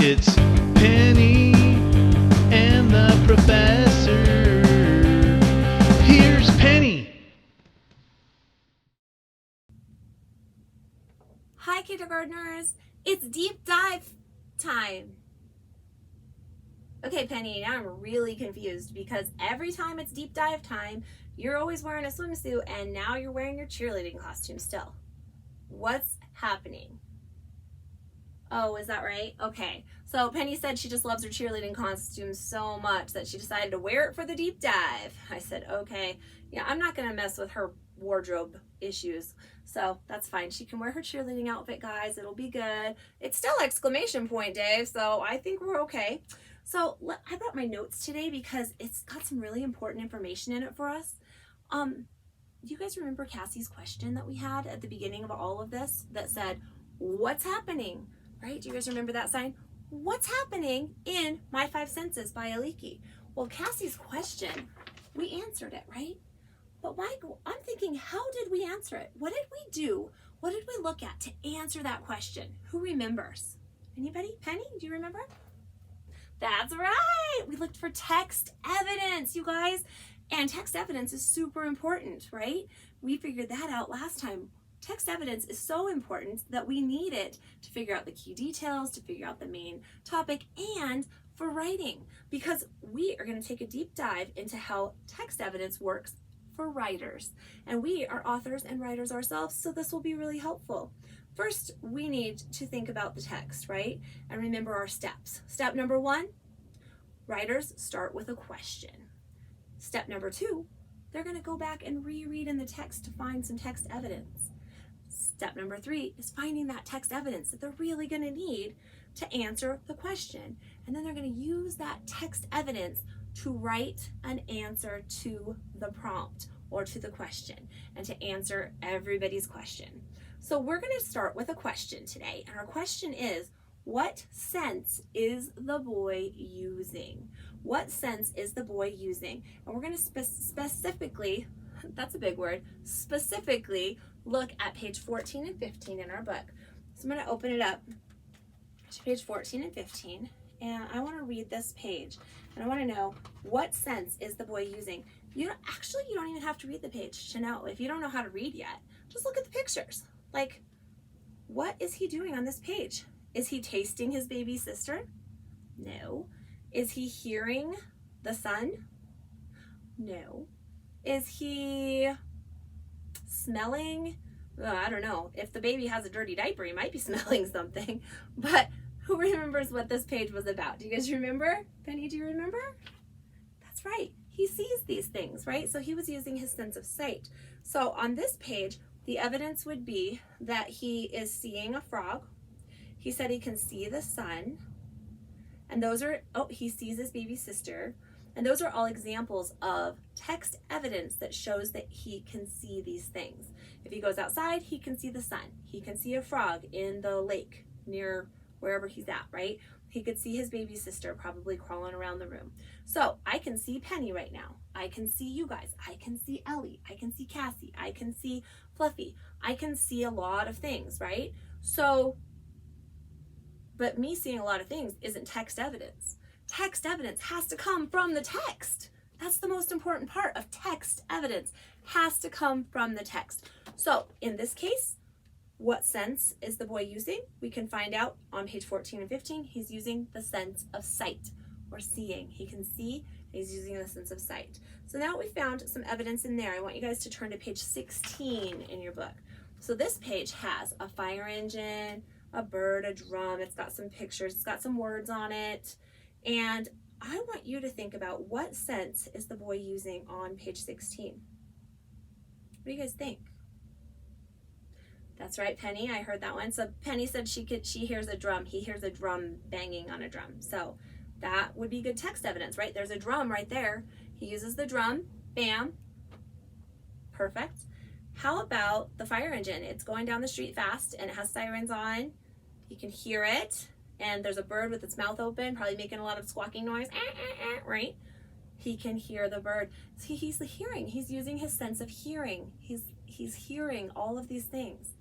It's Penny and the professor. Here's Penny. Hi, kindergartners. It's deep dive time. Okay, Penny, now I'm really confused because every time it's deep dive time, you're always wearing a swimsuit and now you're wearing your cheerleading costume still. What's happening? Oh, is that right? Okay. So Penny said she just loves her cheerleading costume so much that she decided to wear it for the deep dive. I said, okay. Yeah, I'm not going to mess with her wardrobe issues. So that's fine. She can wear her cheerleading outfit, guys. It'll be good. It's still exclamation point day, so I think we're okay. So I brought my notes today because it's got some really important information in it for us. Do you guys remember Cassie's question that we had at the beginning of all of this that said, what's happening? Right? Do you guys remember that sign? What's happening in My Five Senses by Aliki? Well, Cassie's question, we answered it, right? But I'm thinking, how did we answer it? What did we do? What did we look at to answer that question? Who remembers? Anybody? Penny, do you remember? That's right. We looked for text evidence, you guys. And text evidence is super important, right? We figured that out last time. Text evidence is so important that we need it to figure out the key details, to figure out the main topic, and for writing, because we are going to take a deep dive into how text evidence works for writers. And we are authors and writers ourselves, so this will be really helpful. First, we need to think about the text, right? And remember our steps. Step number 1, writers start with a question. Step number 2, they're going to go back and reread in the text to find some text evidence. Step number 3 is finding that text evidence that they're really going to need to answer the question. And then they're going to use that text evidence to write an answer to the prompt or to the question and to answer everybody's question. So we're going to start with a question today. And our question is, what sense is the boy using? What sense is the boy using? And we're going to specifically, that's a big word, specifically look at page 14 and 15 in our book. So I'm going to open it up to page 14 and 15, and I want to read this page. And I want to know, what sense is the boy using? You don't even have to read the page to know. If you don't know how to read yet, just look at the pictures. Like, what is he doing on this page? Is he tasting his baby sister? No. Is he hearing the sun? No. Is he smelling? I don't know. If the baby has a dirty diaper, he might be smelling something. But who remembers what this page was about? Do you guys remember? Penny, do you remember? That's right. He sees these things, right? So he was using his sense of sight. So on this page, the evidence would be that he is seeing a frog. He said he can see the sun. And those are, he sees his baby sister. And those are all examples of text evidence that shows that he can see these things. If he goes outside, he can see the sun. He can see a frog in the lake near wherever he's at, right? He could see his baby sister probably crawling around the room. So I can see Penny right now. I can see you guys. I can see Ellie. I can see Cassie. I can see Fluffy. I can see a lot of things, right? So, but me seeing a lot of things isn't text evidence. Text evidence has to come from the text. That's the most important part of text evidence, has to come from the text. So in this case, what sense is the boy using? We can find out on page 14 and 15. He's using the sense of sight or seeing. He can see, he's using the sense of sight. So now we found some evidence in there. I want you guys to turn to page 16 in your book. So this page has a fire engine, a bird, a drum. It's got some pictures. It's got some words on it. And I want you to think about, what sense is the boy using on page 16? What do you guys think? That's right, Penny. I heard that one. So Penny said she hears a drum. He hears a drum banging on a drum. So that would be good text evidence, right? There's a drum right there. He uses the drum. Bam. Perfect. How about the fire engine? It's going down the street fast and it has sirens on. You can hear it. And there's a bird with its mouth open, probably making a lot of squawking noise, right? He can hear the bird. So he's hearing. He's using his sense of hearing. He's hearing all of these things.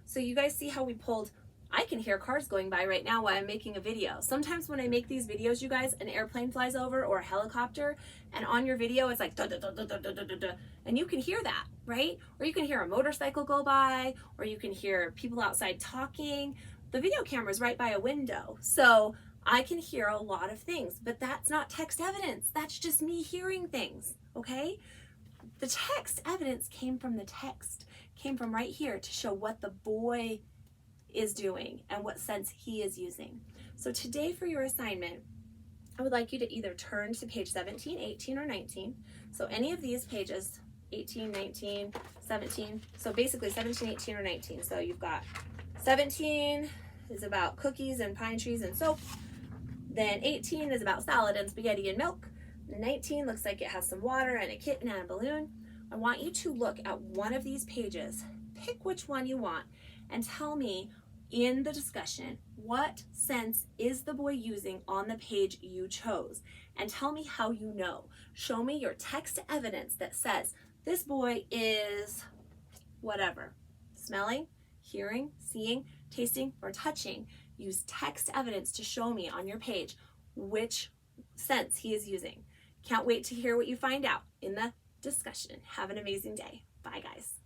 So you guys see how we pulled I can hear cars going by right now while I'm making a video. Sometimes when I make these videos, you guys, an airplane flies over or a helicopter, and on your video it's like da da da da da da da da, and you can hear that, right? Or you can hear a motorcycle go by, or you can hear people outside talking. The video camera is right by a window, so I can hear a lot of things, but that's not text evidence. That's just me hearing things, okay? The text evidence came from the text, came from right here to show what the boy is doing and what sense he is using. So today for your assignment, I would like you to either turn to page 17, 18, or 19. So any of these pages, 18, 19, 17. So basically 17, 18, or 19. So you've got 17 is about cookies and pine trees and soap. Then 18 is about salad and spaghetti and milk. 19 looks like it has some water and a kitten and a balloon. I want you to look at one of these pages, pick which one you want, and tell me in the discussion, what sense is the boy using on the page you chose? And tell me how you know. Show me your text evidence that says this boy is whatever. Smelling, hearing, seeing, tasting, or touching. Use text evidence to show me on your page which sense he is using. Can't wait to hear what you find out in the discussion. Have an amazing day. Bye, guys.